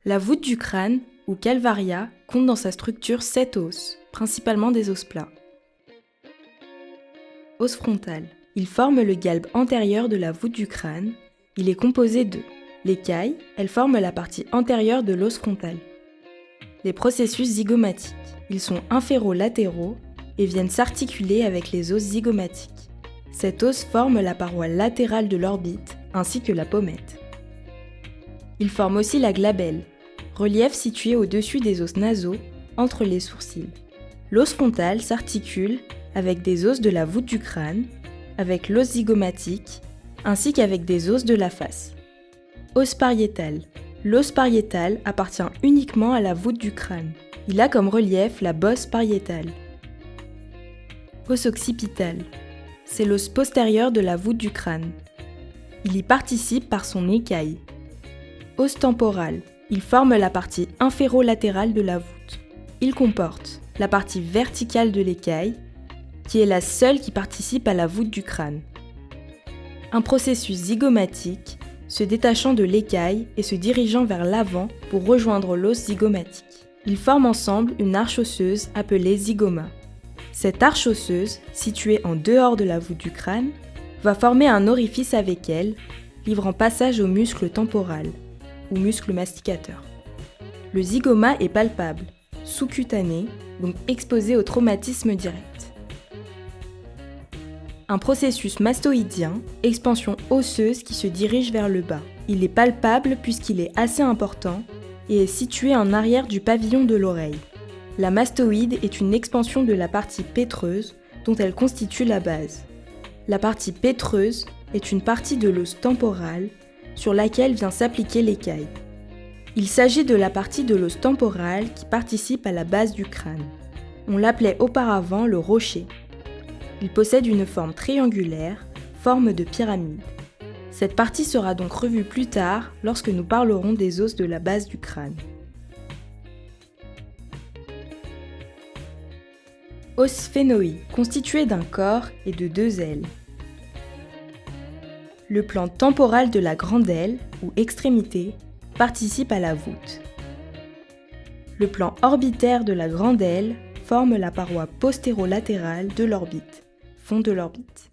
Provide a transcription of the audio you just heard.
La voûte du crâne, ou calvaria, compte dans sa structure 7 os, principalement des os plats. Os frontal. Il forme le galbe antérieur de la voûte du crâne. Il est composé de l'écaille, elle forme la partie antérieure de l'os frontal. Les processus zygomatiques. Ils sont inférolatéraux et viennent s'articuler avec les os zygomatiques. Cet os forme la paroi latérale de l'orbite ainsi que la pommette. Il forme aussi la glabelle, relief situé au-dessus des os nasaux, entre les sourcils. L'os frontal s'articule avec des os de la voûte du crâne, avec l'os zygomatique, ainsi qu'avec des os de la face. Os pariétal. L'os pariétal appartient uniquement à la voûte du crâne. Il a comme relief la bosse pariétale. Os occipital. C'est l'os postérieur de la voûte du crâne. Il y participe par son écaille. Os temporal. Il forme la partie inférolatérale de la voûte. Il comporte la partie verticale de l'écaille, qui est la seule qui participe à la voûte du crâne. Un processus zygomatique se détachant de l'écaille et se dirigeant vers l'avant pour rejoindre l'os zygomatique. Ils forment ensemble une arche osseuse appelée zygoma. Cette arche osseuse, située en dehors de la voûte du crâne, va former un orifice avec elle, livrant passage au muscle temporal, ou muscle masticateur. Le zygoma est palpable, sous-cutané, donc exposé au traumatisme direct. Un processus mastoïdien, expansion osseuse qui se dirige vers le bas. Il est palpable puisqu'il est assez important et est situé en arrière du pavillon de l'oreille. La mastoïde est une expansion de la partie pétreuse dont elle constitue la base. La partie pétreuse est une partie de l'os temporal sur laquelle vient s'appliquer l'écaille. Il s'agit de la partie de l'os temporal qui participe à la base du crâne. On l'appelait auparavant le rocher. Il possède une forme triangulaire, forme de pyramide. Cette partie sera donc revue plus tard lorsque nous parlerons des os de la base du crâne. Os sphénoïde, constitué d'un corps et de 2 ailes. Le plan temporal de la grande aile, ou extrémité, participe à la voûte. Le plan orbitaire de la grande aile forme la paroi postérolatérale de l'orbite, fond de l'orbite.